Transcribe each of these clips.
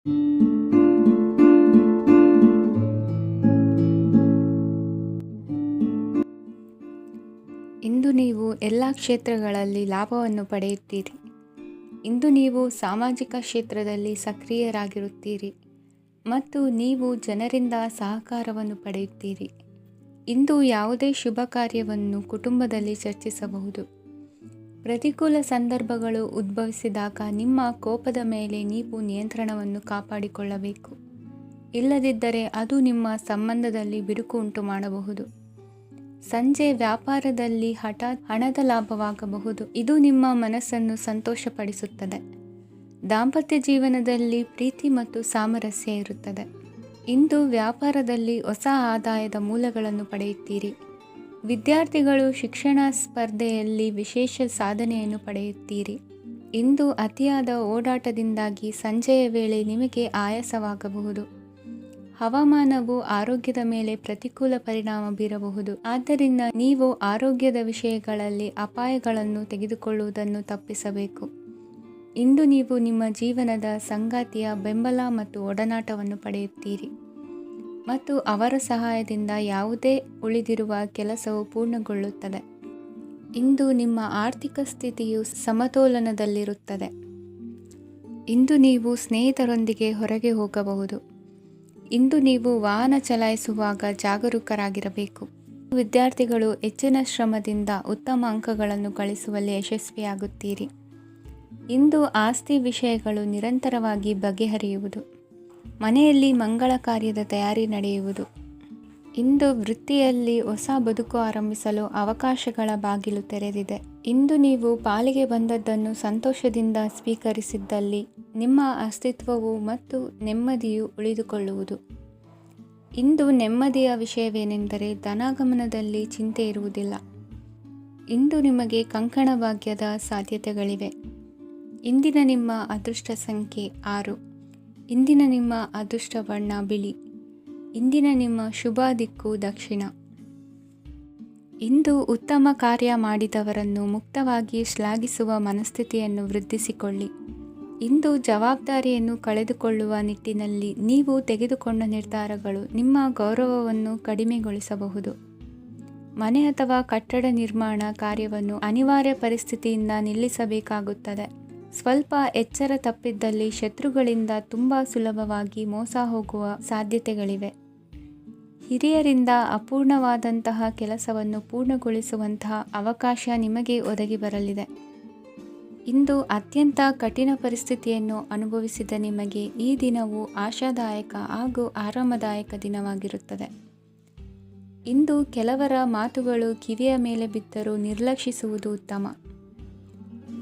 ಇಂದು ನೀವು ಎಲ್ಲ ಕ್ಷೇತ್ರಗಳಲ್ಲಿ ಲಾಭವನ್ನು ಪಡೆಯುತ್ತೀರಿ. ಇಂದು ನೀವು ಸಾಮಾಜಿಕ ಕ್ಷೇತ್ರದಲ್ಲಿ ಸಕ್ರಿಯರಾಗಿರುತ್ತೀರಿ ಮತ್ತು ನೀವು ಜನರಿಂದ ಸಹಕಾರವನ್ನು ಪಡೆಯುತ್ತೀರಿ. ಇಂದು ಯಾವುದೇ ಶುಭ ಕಾರ್ಯವನ್ನು ಕುಟುಂಬದಲ್ಲಿ ಚರ್ಚಿಸಬಹುದು. ಪ್ರತಿಕೂಲ ಸಂದರ್ಭಗಳು ಉದ್ಭವಿಸಿದಾಗ ನಿಮ್ಮ ಕೋಪದ ಮೇಲೆ ನೀವು ನಿಯಂತ್ರಣವನ್ನು ಕಾಪಾಡಿಕೊಳ್ಳಬೇಕು. ಇಲ್ಲದಿದ್ದರೆ ಅದು ನಿಮ್ಮ ಸಂಬಂಧದಲ್ಲಿ ಬಿರುಕು ಉಂಟು ಮಾಡಬಹುದು. ಸಂಜೆ ವ್ಯಾಪಾರದಲ್ಲಿ ಹಠಾತ್ ಹಣದ ಲಾಭವಾಗಬಹುದು. ಇದು ನಿಮ್ಮ ಮನಸ್ಸನ್ನು ಸಂತೋಷಪಡಿಸುತ್ತದೆ. ದಾಂಪತ್ಯ ಜೀವನದಲ್ಲಿ ಪ್ರೀತಿ ಮತ್ತು ಸಾಮರಸ್ಯ ಇರುತ್ತದೆ. ಇಂದು ವ್ಯಾಪಾರದಲ್ಲಿ ಹೊಸ ಆದಾಯದ ಮೂಲಗಳನ್ನು ಪಡೆಯುತ್ತೀರಿ. ವಿದ್ಯಾರ್ಥಿಗಳು ಶಿಕ್ಷಣ ಸ್ಪರ್ಧೆಯಲ್ಲಿ ವಿಶೇಷ ಸಾಧನೆಯನ್ನು ಪಡೆಯುತ್ತೀರಿ. ಇಂದು ಅತಿಯಾದ ಓಡಾಟದಿಂದಾಗಿ ಸಂಜೆಯ ವೇಳೆ ನಿಮಗೆ ಆಯಾಸವಾಗಬಹುದು. ಹವಾಮಾನವು ಆರೋಗ್ಯದ ಮೇಲೆ ಪ್ರತಿಕೂಲ ಪರಿಣಾಮ ಬೀರಬಹುದು. ಆದ್ದರಿಂದ ನೀವು ಆರೋಗ್ಯದ ವಿಷಯಗಳಲ್ಲಿ ಅಪಾಯಗಳನ್ನು ತೆಗೆದುಕೊಳ್ಳುವುದನ್ನು ತಪ್ಪಿಸಬೇಕು. ಇಂದು ನೀವು ನಿಮ್ಮ ಜೀವನದ ಸಂಗಾತಿಯ ಬೆಂಬಲ ಮತ್ತು ಒಡನಾಟವನ್ನು ಪಡೆಯುತ್ತೀರಿ ಮತ್ತು ಅವರ ಸಹಾಯದಿಂದ ಯಾವುದೇ ಉಳಿದಿರುವ ಕೆಲಸವು ಪೂರ್ಣಗೊಳ್ಳುತ್ತದೆ. ಇಂದು ನಿಮ್ಮ ಆರ್ಥಿಕ ಸ್ಥಿತಿಯು ಸಮತೋಲನದಲ್ಲಿರುತ್ತದೆ. ಇಂದು ನೀವು ಸ್ನೇಹಿತರೊಂದಿಗೆ ಹೊರಗೆ ಹೋಗಬಹುದು. ಇಂದು ನೀವು ವಾಹನ ಚಲಾಯಿಸುವಾಗ ಜಾಗರೂಕರಾಗಿರಬೇಕು. ವಿದ್ಯಾರ್ಥಿಗಳು ಹೆಚ್ಚಿನ ಶ್ರಮದಿಂದ ಉತ್ತಮ ಅಂಕಗಳನ್ನು ಗಳಿಸುವಲ್ಲಿ ಯಶಸ್ವಿಯಾಗುತ್ತೀರಿ. ಇಂದು ಆಸ್ತಿ ವಿಷಯಗಳು ನಿರಂತರವಾಗಿ ಬಗೆಹರಿಯುವುದು. ಮನೆಯಲ್ಲಿ ಮಂಗಳ ಕಾರ್ಯದ ತಯಾರಿ ನಡೆಯುವುದು. ಇಂದು ವೃತ್ತಿಯಲ್ಲಿ ಹೊಸ ಬದುಕು ಆರಂಭಿಸಲು ಅವಕಾಶಗಳ ಬಾಗಿಲು ತೆರೆದಿದೆ. ಇಂದು ನೀವು ಪಾಲಿಗೆ ಬಂದದ್ದನ್ನು ಸಂತೋಷದಿಂದ ಸ್ವೀಕರಿಸಿದ್ದಲ್ಲಿ ನಿಮ್ಮ ಅಸ್ತಿತ್ವವು ಮತ್ತು ನೆಮ್ಮದಿಯು ಉಳಿದುಕೊಳ್ಳುವುದು. ಇಂದು ನೆಮ್ಮದಿಯ ವಿಷಯವೇನೆಂದರೆ ಧನಾಗಮನದಲ್ಲಿ ಚಿಂತೆ ಇರುವುದಿಲ್ಲ. ಇಂದು ನಿಮಗೆ ಕಂಕಣ ಭಾಗ್ಯದ ಸಾಧ್ಯತೆಗಳಿವೆ. ಇಂದಿನ ನಿಮ್ಮ ಅದೃಷ್ಟ ಸಂಖ್ಯೆ 6. ಇಂದಿನ ನಿಮ್ಮ ಅದೃಷ್ಟ ಬಣ್ಣ ಬಿಳಿ. ಇಂದಿನ ನಿಮ್ಮ ಶುಭ ದಿಕ್ಕು ದಕ್ಷಿಣ. ಇಂದು ಉತ್ತಮ ಕಾರ್ಯ ಮಾಡಿದವರನ್ನು ಮುಕ್ತವಾಗಿ ಶ್ಲಾಘಿಸುವ ಮನಸ್ಥಿತಿಯನ್ನು ವೃದ್ಧಿಸಿಕೊಳ್ಳಿ. ಇಂದು ಜವಾಬ್ದಾರಿಯನ್ನು ಕಳೆದುಕೊಳ್ಳುವ ನಿಟ್ಟಿನಲ್ಲಿ ನೀವು ತೆಗೆದುಕೊಂಡ ನಿರ್ಧಾರಗಳು ನಿಮ್ಮ ಗೌರವವನ್ನು ಕಡಿಮೆಗೊಳಿಸಬಹುದು. ಮನೆ ಅಥವಾ ಕಟ್ಟಡ ನಿರ್ಮಾಣ ಕಾರ್ಯವನ್ನು ಅನಿವಾರ್ಯ ಪರಿಸ್ಥಿತಿಯಿಂದ ನಿಲ್ಲಿಸಬೇಕಾಗುತ್ತದೆ. ಸ್ವಲ್ಪ ಎಚ್ಚರ ತಪ್ಪಿದ್ದಲ್ಲಿ ಶತ್ರುಗಳಿಂದ ತುಂಬ ಸುಲಭವಾಗಿ ಮೋಸ ಹೋಗುವ ಸಾಧ್ಯತೆಗಳಿವೆ. ಹಿರಿಯರಿಂದ ಅಪೂರ್ಣವಾದಂತಹ ಕೆಲಸವನ್ನು ಪೂರ್ಣಗೊಳಿಸುವಂತಹ ಅವಕಾಶ ನಿಮಗೆ ಒದಗಿ ಬರಲಿದೆ. ಇಂದು ಅತ್ಯಂತ ಕಠಿಣ ಪರಿಸ್ಥಿತಿಯನ್ನು ಅನುಭವಿಸಿದ ನಿಮಗೆ ಈ ದಿನವು ಆಶಾದಾಯಕ ಹಾಗೂ ಆರಾಮದಾಯಕ ದಿನವಾಗಿರುತ್ತದೆ. ಇಂದು ಕೆಲವರ ಮಾತುಗಳು ಕಿವಿಯ ಮೇಲೆ ಬಿದ್ದರೂ ನಿರ್ಲಕ್ಷಿಸುವುದು ಉತ್ತಮ.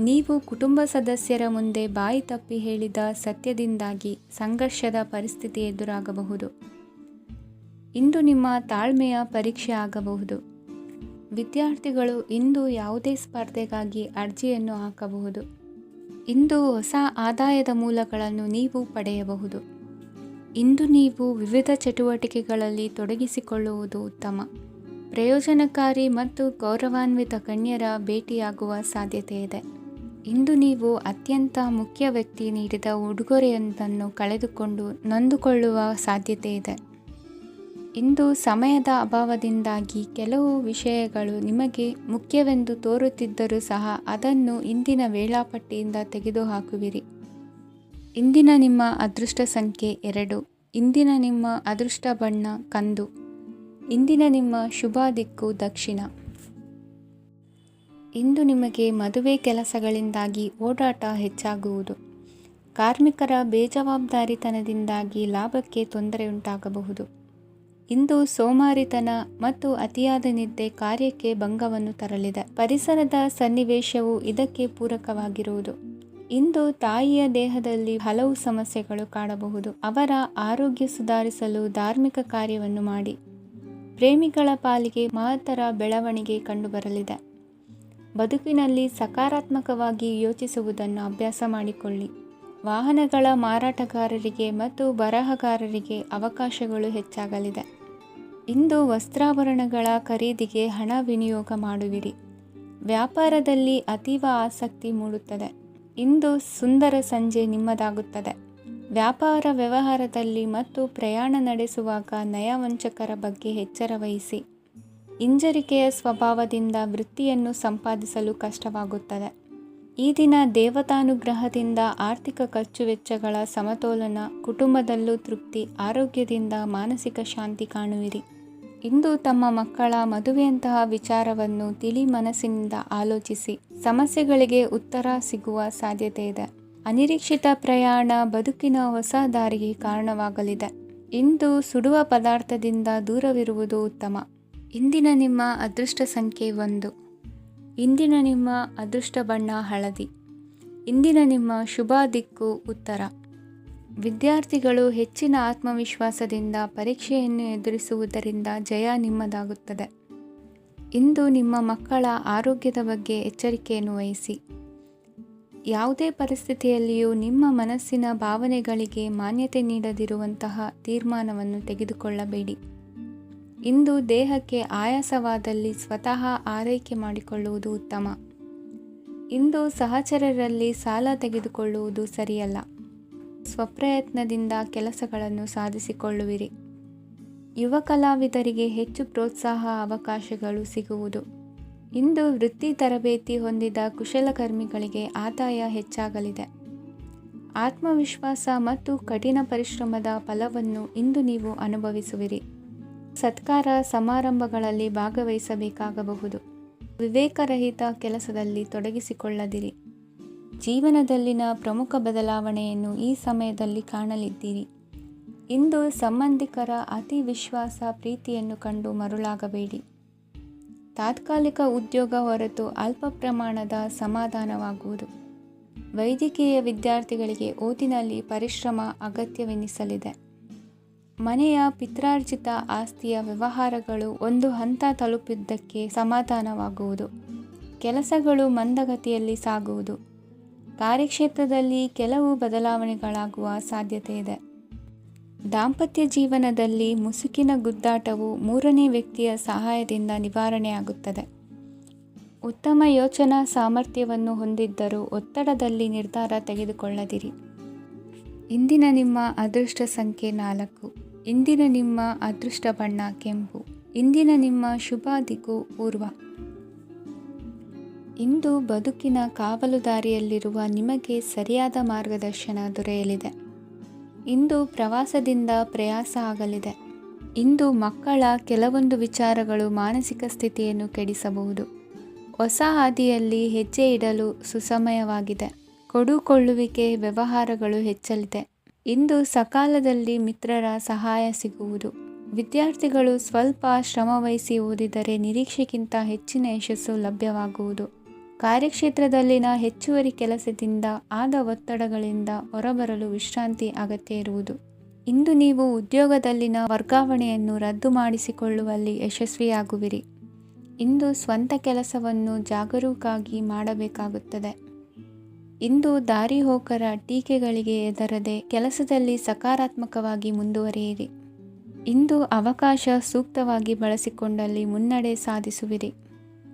ನೀವು ಕುಟುಂಬ ಸದಸ್ಯರ ಮುಂದೆ ಬಾಯಿ ತಪ್ಪಿ ಹೇಳಿದ ಸತ್ಯದಿಂದಾಗಿ ಸಂಘರ್ಷದ ಪರಿಸ್ಥಿತಿ ಎದುರಾಗಬಹುದು. ಇಂದು ನಿಮ್ಮ ತಾಳ್ಮೆಯ ಪರೀಕ್ಷೆ ಆಗಬಹುದು. ವಿದ್ಯಾರ್ಥಿಗಳು ಇಂದು ಯಾವುದೇ ಸ್ಪರ್ಧೆಗಾಗಿ ಅರ್ಜಿಯನ್ನು ಹಾಕಬಹುದು. ಇಂದು ಹೊಸ ಆದಾಯದ ಮೂಲಗಳನ್ನು ನೀವು ಪಡೆಯಬಹುದು. ಇಂದು ನೀವು ವಿವಿಧ ಚಟುವಟಿಕೆಗಳಲ್ಲಿ ತೊಡಗಿಸಿಕೊಳ್ಳುವುದು ಉತ್ತಮ. ಪ್ರಯೋಜನಕಾರಿ ಮತ್ತು ಗೌರವಾನ್ವಿತ ಗಣ್ಯರ ಭೇಟಿಯಾಗುವ ಸಾಧ್ಯತೆ ಇದೆ. ಇಂದು ನೀವು ಅತ್ಯಂತ ಮುಖ್ಯ ವ್ಯಕ್ತಿ ನೀಡಿದ ಉಡುಗೊರೆಯೊಂದನ್ನು ಕಳೆದುಕೊಂಡು ನೊಂದುಕೊಳ್ಳುವ ಸಾಧ್ಯತೆ ಇದೆ. ಇಂದು ಸಮಯದ ಅಭಾವದಿಂದಾಗಿ ಕೆಲವು ವಿಷಯಗಳು ನಿಮಗೆ ಮುಖ್ಯವೆಂದು ತೋರುತ್ತಿದ್ದರೂ ಸಹ ಅದನ್ನು ಇಂದಿನ ವೇಳಾಪಟ್ಟಿಯಿಂದ ತೆಗೆದುಹಾಕುವಿರಿ. ಇಂದಿನ ನಿಮ್ಮ ಅದೃಷ್ಟ ಸಂಖ್ಯೆ 2. ಇಂದಿನ ನಿಮ್ಮ ಅದೃಷ್ಟ ಬಣ್ಣ ಕಂದು. ಇಂದಿನ ನಿಮ್ಮ ಶುಭ ದಿಕ್ಕು ದಕ್ಷಿಣ. ಇಂದು ನಿಮಗೆ ಮದುವೆ ಕೆಲಸಗಳಿಂದಾಗಿ ಓಡಾಟ ಹೆಚ್ಚಾಗುವುದು. ಕಾರ್ಮಿಕರ ಬೇಜವಾಬ್ದಾರಿತನದಿಂದಾಗಿ ಲಾಭಕ್ಕೆ ತೊಂದರೆಯುಂಟಾಗಬಹುದು. ಇಂದು ಸೋಮಾರಿತನ ಮತ್ತು ಅತಿಯಾದ ನಿದ್ದೆ ಕಾರ್ಯಕ್ಕೆ ಭಂಗವನ್ನು ತರಲಿದೆ. ಪರಿಸರದ ಸನ್ನಿವೇಶವು ಇದಕ್ಕೆ ಪೂರಕವಾಗಿರುವುದು. ಇಂದು ತಾಯಿಯ ದೇಹದಲ್ಲಿ ಹಲವು ಸಮಸ್ಯೆಗಳು ಕಾಡಬಹುದು. ಅವರ ಆರೋಗ್ಯ ಸುಧಾರಿಸಲು ಧಾರ್ಮಿಕ ಕಾರ್ಯವನ್ನು ಮಾಡಿ. ಪ್ರೇಮಿಗಳ ಪಾಲಿಗೆ ಮಹತ್ತರ ಬೆಳವಣಿಗೆ ಕಂಡುಬರಲಿದೆ. ಬದುಕಿನಲ್ಲಿ ಸಕಾರಾತ್ಮಕವಾಗಿ ಯೋಚಿಸುವುದನ್ನು ಅಭ್ಯಾಸ ಮಾಡಿಕೊಳ್ಳಿ. ವಾಹನಗಳ ಮಾರಾಟಗಾರರಿಗೆ ಮತ್ತು ಬರಹಗಾರರಿಗೆ ಅವಕಾಶಗಳು ಹೆಚ್ಚಾಗಲಿದೆ. ಇಂದು ವಸ್ತ್ರಾಭರಣಗಳ ಖರೀದಿಗೆ ಹಣ ವಿನಿಯೋಗ ಮಾಡುವಿರಿ. ವ್ಯಾಪಾರದಲ್ಲಿ ಅತೀವ ಆಸಕ್ತಿ ಮೂಡುತ್ತದೆ. ಇಂದು ಸುಂದರ ಸಂಜೆ ನಿಮ್ಮದಾಗುತ್ತದೆ. ವ್ಯಾಪಾರ ವ್ಯವಹಾರದಲ್ಲಿ ಮತ್ತು ಪ್ರಯಾಣ ನಡೆಸುವಾಗ ನಯವಂಚಕರ ಬಗ್ಗೆ ಎಚ್ಚರ ವಹಿಸಿ. ಹಿಂಜರಿಕೆಯ ಸ್ವಭಾವದಿಂದ ವೃತ್ತಿಯನ್ನು ಸಂಪಾದಿಸಲು ಕಷ್ಟವಾಗುತ್ತದೆ. ಈ ದಿನ ದೇವತಾನುಗ್ರಹದಿಂದ ಆರ್ಥಿಕ ಖರ್ಚು ವೆಚ್ಚಗಳ ಸಮತೋಲನ, ಕುಟುಂಬದಲ್ಲೂ ತೃಪ್ತಿ, ಆರೋಗ್ಯದಿಂದ ಮಾನಸಿಕ ಶಾಂತಿ ಕಾಣುವಿರಿ. ಇಂದು ತಮ್ಮ ಮಕ್ಕಳ ಮದುವೆಯಂತಹ ವಿಚಾರವನ್ನು ತಿಳಿ ಮನಸ್ಸಿನಿಂದ ಆಲೋಚಿಸಿ ಸಮಸ್ಯೆಗಳಿಗೆ ಉತ್ತರ ಸಿಗುವ ಸಾಧ್ಯತೆ ಇದೆ. ಅನಿರೀಕ್ಷಿತ ಪ್ರಯಾಣ ಬದುಕಿನ ಹೊಸ ದಾರಿಗೆ ಕಾರಣವಾಗಲಿದೆ. ಇಂದು ಸುಡುವ ಪದಾರ್ಥದಿಂದ ದೂರವಿರುವುದು ಉತ್ತಮ. ಇಂದಿನ ನಿಮ್ಮ ಅದೃಷ್ಟ ಸಂಖ್ಯೆ 1. ಇಂದಿನ ನಿಮ್ಮ ಅದೃಷ್ಟ ಬಣ್ಣ ಹಳದಿ. ಇಂದಿನ ನಿಮ್ಮ ಶುಭ ದಿಕ್ಕು ಉತ್ತರ. ವಿದ್ಯಾರ್ಥಿಗಳು ಹೆಚ್ಚಿನ ಆತ್ಮವಿಶ್ವಾಸದಿಂದ ಪರೀಕ್ಷೆಯನ್ನು ಎದುರಿಸುವುದರಿಂದ ಜಯ ನಿಮ್ಮದಾಗುತ್ತದೆ. ಇಂದು ನಿಮ್ಮ ಮಕ್ಕಳ ಆರೋಗ್ಯದ ಬಗ್ಗೆ ಎಚ್ಚರಿಕೆಯನ್ನು ವಹಿಸಿ. ಯಾವುದೇ ಪರಿಸ್ಥಿತಿಯಲ್ಲಿಯೂ ನಿಮ್ಮ ಮನಸ್ಸಿನ ಭಾವನೆಗಳಿಗೆ ಮಾನ್ಯತೆ ನೀಡದಿರುವಂತಹ ತೀರ್ಮಾನವನ್ನು ತೆಗೆದುಕೊಳ್ಳಬೇಡಿ. ಇಂದು ದೇಹಕ್ಕೆ ಆಯಾಸವಾದಲ್ಲಿ ಸ್ವತಃ ಆರೈಕೆ ಮಾಡಿಕೊಳ್ಳುವುದು ಉತ್ತಮ. ಇಂದು ಸಹಚರರಲ್ಲಿ ಸಾಲ ತೆಗೆದುಕೊಳ್ಳುವುದು ಸರಿಯಲ್ಲ. ಸ್ವಪ್ರಯತ್ನದಿಂದ ಕೆಲಸಗಳನ್ನು ಸಾಧಿಸಿಕೊಳ್ಳುವಿರಿ. ಯುವ ಕಲಾವಿದರಿಗೆ ಹೆಚ್ಚು ಪ್ರೋತ್ಸಾಹ ಅವಕಾಶಗಳು ಸಿಗುವುದು. ಇಂದು ವೃತ್ತಿ ತರಬೇತಿ ಹೊಂದಿದ ಕುಶಲಕರ್ಮಿಗಳಿಗೆ ಆದಾಯ ಹೆಚ್ಚಾಗಲಿದೆ. ಆತ್ಮವಿಶ್ವಾಸ ಮತ್ತು ಕಠಿಣ ಪರಿಶ್ರಮದ ಫಲವನ್ನು ಇಂದು ನೀವು ಅನುಭವಿಸುವಿರಿ. ಸತ್ಕಾರ ಸಮಾರಂಭಗಳಲ್ಲಿ ಭಾಗವಹಿಸಬೇಕಾಗಬಹುದು. ವಿವೇಕರಹಿತ ಕೆಲಸದಲ್ಲಿ ತೊಡಗಿಸಿಕೊಳ್ಳದಿರಿ. ಜೀವನದಲ್ಲಿನ ಪ್ರಮುಖ ಬದಲಾವಣೆಯನ್ನು ಈ ಸಮಯದಲ್ಲಿ ಕಾಣಲಿದ್ದೀರಿ. ಇಂದು ಸಂಬಂಧಿಕರ ಅತಿ ವಿಶ್ವಾಸ ಪ್ರೀತಿಯನ್ನು ಕಂಡು ಮರುಳಾಗಬೇಡಿ. ತಾತ್ಕಾಲಿಕ ಉದ್ಯೋಗ ಹೊರತು ಅಲ್ಪ ಪ್ರಮಾಣದ ಸಮಾಧಾನವಾಗುವುದು. ವೈದ್ಯಕೀಯ ವಿದ್ಯಾರ್ಥಿಗಳಿಗೆ ಓದಿನಲ್ಲಿ ಪರಿಶ್ರಮ ಅಗತ್ಯವೆನಿಸಲಿದೆ. ಮನೆಯ ಪಿತ್ರಾರ್ಜಿತ ಆಸ್ತಿಯ ವ್ಯವಹಾರಗಳು ಒಂದು ಹಂತ ತಲುಪಿದ್ದಕ್ಕೆ ಸಮಾಧಾನವಾಗುವುದು. ಕೆಲಸಗಳು ಮಂದಗತಿಯಲ್ಲಿ ಸಾಗುವುದು. ಕಾರ್ಯಕ್ಷೇತ್ರದಲ್ಲಿ ಕೆಲವು ಬದಲಾವಣೆಗಳಾಗುವ ಸಾಧ್ಯತೆ ಇದೆ. ದಾಂಪತ್ಯ ಜೀವನದಲ್ಲಿ ಮುಸುಕಿನ ಗುದ್ದಾಟವು 3ನೇ ವ್ಯಕ್ತಿಯ ಸಹಾಯದಿಂದ ನಿವಾರಣೆಯಾಗುತ್ತದೆ. ಉತ್ತಮ ಯೋಚನಾ ಸಾಮರ್ಥ್ಯವನ್ನು ಹೊಂದಿದ್ದರೂ ಒತ್ತಡದಲ್ಲಿ ನಿರ್ಧಾರ ತೆಗೆದುಕೊಳ್ಳದಿರಿ. ಇಂದಿನ ನಿಮ್ಮ ಅದೃಷ್ಟ ಸಂಖ್ಯೆ 4. ಇಂದಿನ ನಿಮ್ಮ ಅದೃಷ್ಟ ಬಣ್ಣ ಕೆಂಪು. ಇಂದಿನ ನಿಮ್ಮ ಶುಭ ದಿಕ್ಕು ಪೂರ್ವ. ಇಂದು ಬದುಕಿನ ಕಾವಲುದಾರಿಯಲ್ಲಿರುವ ನಿಮಗೆ ಸರಿಯಾದ ಮಾರ್ಗದರ್ಶನ ದೊರೆಯಲಿದೆ. ಇಂದು ಪ್ರವಾಸದಿಂದ ಪ್ರಯಾಸ ಆಗಲಿದೆ. ಇಂದು ಮಕ್ಕಳ ಕೆಲವೊಂದು ವಿಚಾರಗಳು ಮಾನಸಿಕ ಸ್ಥಿತಿಯನ್ನು ಕೆಡಿಸಬಹುದು. ಹೊಸ ಹಾದಿಯಲ್ಲಿ ಹೆಜ್ಜೆ ಇಡಲು ಸುಸಮಯವಾಗಿದೆ. ಕೊಡುಕೊಳ್ಳುವಿಕೆ ವ್ಯವಹಾರಗಳು ಹೆಚ್ಚಲಿದೆ. ಇಂದು ಸಕಾಲದಲ್ಲಿ ಮಿತ್ರರ ಸಹಾಯ ಸಿಗುವುದು. ವಿದ್ಯಾರ್ಥಿಗಳು ಸ್ವಲ್ಪ ಶ್ರಮವಹಿಸಿ ಓದಿದರೆ ನಿರೀಕ್ಷೆಗಿಂತ ಹೆಚ್ಚಿನ ಯಶಸ್ಸು ಲಭ್ಯವಾಗುವುದು. ಕಾರ್ಯಕ್ಷೇತ್ರದಲ್ಲಿನ ಹೆಚ್ಚುವರಿ ಕೆಲಸದಿಂದ ಆದ ಒತ್ತಡಗಳಿಂದ ಹೊರಬರಲು ವಿಶ್ರಾಂತಿ ಅಗತ್ಯ ಇರುವುದು. ಇಂದು ನೀವು ಉದ್ಯೋಗದಲ್ಲಿನ ವರ್ಗಾವಣೆಯನ್ನು ರದ್ದು ಮಾಡಿಸಿಕೊಳ್ಳುವಲ್ಲಿ ಯಶಸ್ವಿಯಾಗುವಿರಿ. ಇಂದು ಸ್ವಂತ ಕೆಲಸವನ್ನು ಜಾಗರೂಕರಾಗಿ ಮಾಡಬೇಕಾಗುತ್ತದೆ. ಇಂದು ದಾರಿಹೋಕರ ಟೀಕೆಗಳಿಗೆ ಹೆದರದೆ ಕೆಲಸದಲ್ಲಿ ಸಕಾರಾತ್ಮಕವಾಗಿ ಮುಂದುವರಿಯಿರಿ. ಇಂದು ಅವಕಾಶ ಸೂಕ್ತವಾಗಿ ಬಳಸಿಕೊಂಡಲ್ಲಿ ಮುನ್ನಡೆ ಸಾಧಿಸುವಿರಿ.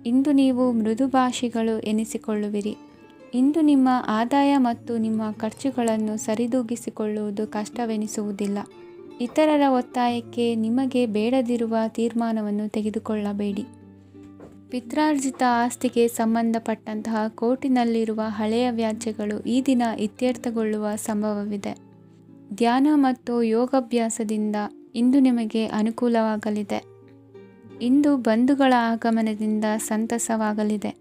ಇಂದು ನೀವು ಮೃದುಭಾಷಿಗಳು ಎನಿಸಿಕೊಳ್ಳುವಿರಿ. ಇಂದು ನಿಮ್ಮ ಆದಾಯ ಮತ್ತು ನಿಮ್ಮ ಖರ್ಚುಗಳನ್ನು ಸರಿದೂಗಿಸಿಕೊಳ್ಳುವುದು ಕಷ್ಟವೆನಿಸುವುದಿಲ್ಲ. ಇತರರ ಒತ್ತಾಯಕ್ಕೆ ನಿಮಗೆ ಬೇಡದಿರುವ ತೀರ್ಮಾನವನ್ನು ತೆಗೆದುಕೊಳ್ಳಬೇಡಿ. ಪಿತ್ರಾರ್ಜಿತ ಆಸ್ತಿಗೆ ಸಂಬಂಧಪಟ್ಟಂತಹ ಕೋರ್ಟಿನಲ್ಲಿರುವ ಹಳೆಯ ವ್ಯಾಜ್ಯಗಳು ಈ ದಿನ ಇತ್ಯರ್ಥಗೊಳ್ಳುವ ಸಂಭವವಿದೆ. ಧ್ಯಾನ ಮತ್ತು ಯೋಗಾಭ್ಯಾಸದಿಂದ ಇಂದು ನಿಮಗೆ ಅನುಕೂಲವಾಗಲಿದೆ. ಇಂದು ಬಂಧುಗಳ ಆಗಮನದಿಂದ ಸಂತಸವಾಗಲಿದೆ.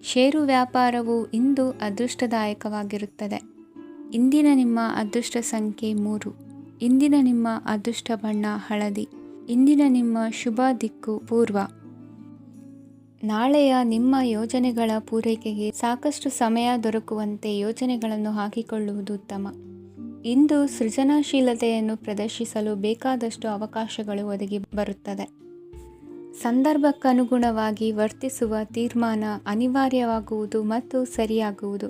ಷೇರು ವ್ಯಾಪಾರವು ಇಂದು ಅದೃಷ್ಟದಾಯಕವಾಗಿರುತ್ತದೆ. ಇಂದಿನ ನಿಮ್ಮ ಅದೃಷ್ಟ ಸಂಖ್ಯೆ 3. ಇಂದಿನ ನಿಮ್ಮ ಅದೃಷ್ಟ ಬಣ್ಣ ಹಳದಿ. ಇಂದಿನ ನಿಮ್ಮ ಶುಭ ದಿಕ್ಕು ಪೂರ್ವ. ನಾಳೆಯ ನಿಮ್ಮ ಯೋಜನೆಗಳ ಪೂರೈಕೆಗೆ ಸಾಕಷ್ಟು ಸಮಯ ದೊರಕುವಂತೆ ಯೋಜನೆಗಳನ್ನು ಹಾಕಿಕೊಳ್ಳುವುದು ಉತ್ತಮ. ಇಂದು ಸೃಜನಶೀಲತೆಯನ್ನು ಪ್ರದರ್ಶಿಸಲು ಬೇಕಾದಷ್ಟು ಅವಕಾಶಗಳು ಒದಗಿ ಬರುತ್ತದೆ. ಸಂದರ್ಭಕ್ಕನುಗುಣವಾಗಿ ವರ್ತಿಸುವ ತೀರ್ಮಾನ ಅನಿವಾರ್ಯವಾಗುವುದು ಮತ್ತು ಸರಿಯಾಗುವುದು.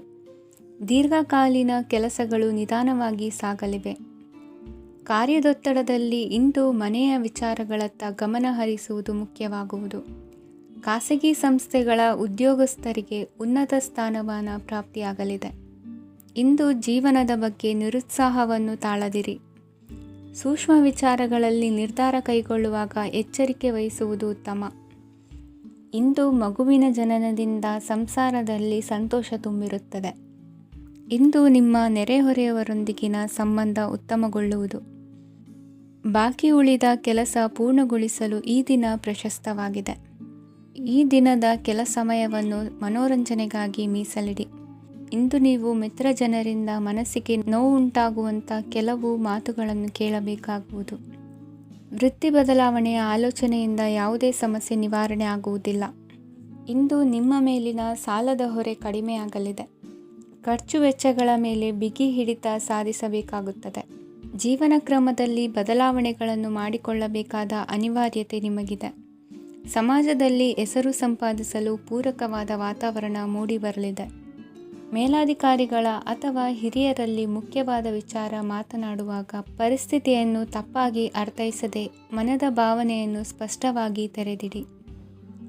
ದೀರ್ಘಕಾಲೀನ ಕೆಲಸಗಳು ನಿಧಾನವಾಗಿ ಸಾಗಲಿವೆ. ಕಾರ್ಯದೊತ್ತಡದಲ್ಲಿ ಇಂದು ಮನೆಯ ವಿಚಾರಗಳತ್ತ ಗಮನ ಹರಿಸುವುದು ಮುಖ್ಯವಾಗುವುದು. ಖಾಸಗಿ ಸಂಸ್ಥೆಗಳ ಉದ್ಯೋಗಸ್ಥರಿಗೆ ಉನ್ನತ ಸ್ಥಾನಮಾನ ಪ್ರಾಪ್ತಿಯಾಗಲಿದೆ. ಇಂದು ಜೀವನದ ಬಗ್ಗೆ ನಿರುತ್ಸಾಹವನ್ನು ತಾಳದಿರಿ. ಸೂಕ್ಷ್ಮ ವಿಚಾರಗಳಲ್ಲಿ ನಿರ್ಧಾರ ಕೈಗೊಳ್ಳುವಾಗ ಎಚ್ಚರಿಕೆ ವಹಿಸುವುದು ಉತ್ತಮ. ಇಂದು ಮಗುವಿನ ಜನನದಿಂದ ಸಂಸಾರದಲ್ಲಿ ಸಂತೋಷ ತುಂಬಿರುತ್ತದೆ. ಇಂದು ನಿಮ್ಮ ನೆರೆಹೊರೆಯವರೊಂದಿಗಿನ ಸಂಬಂಧ ಉತ್ತಮಗೊಳ್ಳುವುದು. ಬಾಕಿ ಉಳಿದ ಕೆಲಸ ಪೂರ್ಣಗೊಳಿಸಲು ಈ ದಿನ ಪ್ರಶಸ್ತವಾಗಿದೆ. ಈ ದಿನದ ಕೆಲ ಸಮಯವನ್ನು ಮನೋರಂಜನೆಗಾಗಿ ಮೀಸಲಿಡಿ. ಇಂದು ನೀವು ಮಿತ್ರ ಜನರಿಂದ ಮನಸ್ಸಿಗೆ ನೋವುಂಟಾಗುವಂಥ ಕೆಲವು ಮಾತುಗಳನ್ನು ಕೇಳಬೇಕಾಗುವುದು. ವೃತ್ತಿ ಬದಲಾವಣೆಯ ಆಲೋಚನೆಯಿಂದ ಯಾವುದೇ ಸಮಸ್ಯೆ ನಿವಾರಣೆ ಆಗುವುದಿಲ್ಲ. ಇಂದು ನಿಮ್ಮ ಮೇಲಿನ ಸಾಲದ ಹೊರೆ ಕಡಿಮೆಯಾಗಲಿದೆ. ಖರ್ಚು ವೆಚ್ಚಗಳ ಮೇಲೆ ಬಿಗಿ ಹಿಡಿತ ಸಾಧಿಸಬೇಕಾಗುತ್ತದೆ. ಜೀವನ ಕ್ರಮದಲ್ಲಿ ಬದಲಾವಣೆಗಳನ್ನು ಮಾಡಿಕೊಳ್ಳಬೇಕಾದ ಅನಿವಾರ್ಯತೆ ನಿಮಗಿದೆ. ಸಮಾಜದಲ್ಲಿ ಹೆಸರು ಸಂಪಾದಿಸಲು ಪೂರಕವಾದ ವಾತಾವರಣ ಮೂಡಿಬರಲಿದೆ. ಮೇಲಾಧಿಕಾರಿಗಳ ಅಥವಾ ಹಿರಿಯರಲ್ಲಿ ಮುಖ್ಯವಾದ ವಿಚಾರ ಮಾತನಾಡುವಾಗ ಪರಿಸ್ಥಿತಿಯನ್ನು ತಪ್ಪಾಗಿ ಅರ್ಥೈಸದೆ ಮನದ ಭಾವನೆಯನ್ನು ಸ್ಪಷ್ಟವಾಗಿ ತೆರೆದಿಡಿ.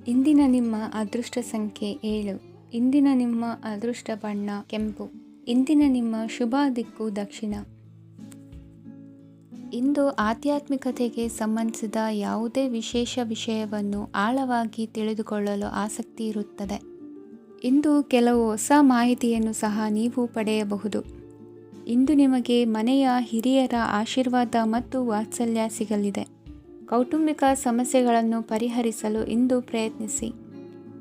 ಇಂದಿನ ನಿಮ್ಮ ಅದೃಷ್ಟ ಸಂಖ್ಯೆ 7. ಇಂದಿನ ನಿಮ್ಮ ಅದೃಷ್ಟ ಬಣ್ಣ ಕೆಂಪು. ಇಂದಿನ ನಿಮ್ಮ ಶುಭ ದಿಕ್ಕು ದಕ್ಷಿಣ. ಇಂದು ಆಧ್ಯಾತ್ಮಿಕತೆಗೆ ಸಂಬಂಧಿಸಿದ ಯಾವುದೇ ವಿಶೇಷ ವಿಷಯವನ್ನು ಆಳವಾಗಿ ತಿಳಿದುಕೊಳ್ಳಲು ಆಸಕ್ತಿ ಇರುತ್ತದೆ. ಇಂದು ಕೆಲವು ಹೊಸ ಮಾಹಿತಿಯನ್ನು ಸಹ ನೀವು ಪಡೆಯಬಹುದು. ಇಂದು ನಿಮಗೆ ಮನೆಯ ಹಿರಿಯರ ಆಶೀರ್ವಾದ ಮತ್ತು ವಾತ್ಸಲ್ಯ ಸಿಗಲಿದೆ. ಕೌಟುಂಬಿಕ ಸಮಸ್ಯೆಗಳನ್ನು ಪರಿಹರಿಸಲು ಇಂದು ಪ್ರಯತ್ನಿಸಿ.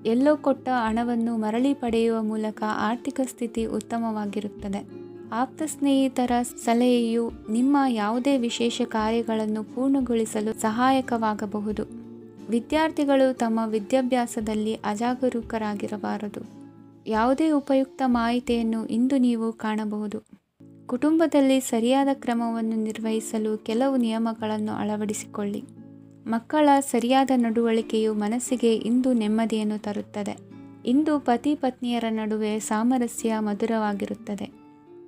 ಎಲ್ಲೋ ಕೊಟ್ಟ ಹಣವನ್ನು ಮರಳಿ ಪಡೆಯುವ ಮೂಲಕ ಆರ್ಥಿಕ ಸ್ಥಿತಿ ಉತ್ತಮವಾಗಿರುತ್ತದೆ. ಆಪ್ತ ಸ್ನೇಹಿತರ ಸಲಹೆಯು ನಿಮ್ಮ ಯಾವುದೇ ವಿಶೇಷ ಕಾರ್ಯಗಳನ್ನು ಪೂರ್ಣಗೊಳಿಸಲು ಸಹಾಯಕವಾಗಬಹುದು. ವಿದ್ಯಾರ್ಥಿಗಳು ತಮ್ಮ ವಿದ್ಯಾಭ್ಯಾಸದಲ್ಲಿ ಅಜಾಗರೂಕರಾಗಿರಬಾರದು. ಯಾವುದೇ ಉಪಯುಕ್ತ ಮಾಹಿತಿಯನ್ನು ಇಂದು ನೀವು ಕಾಣಬಹುದು. ಕುಟುಂಬದಲ್ಲಿ ಸರಿಯಾದ ಕ್ರಮವನ್ನು ನಿರ್ವಹಿಸಲು ಕೆಲವು ನಿಯಮಗಳನ್ನು ಅಳವಡಿಸಿಕೊಳ್ಳಿ. ಮಕ್ಕಳ ಸರಿಯಾದ ನಡವಳಿಕೆಯು ಮನಸ್ಸಿಗೆ ಇಂದು ನೆಮ್ಮದಿಯನ್ನು ತರುತ್ತದೆ. ಇಂದು ಪತಿ ಪತ್ನಿಯರ ನಡುವೆ ಸಾಮರಸ್ಯ ಮಧುರವಾಗಿರುತ್ತದೆ.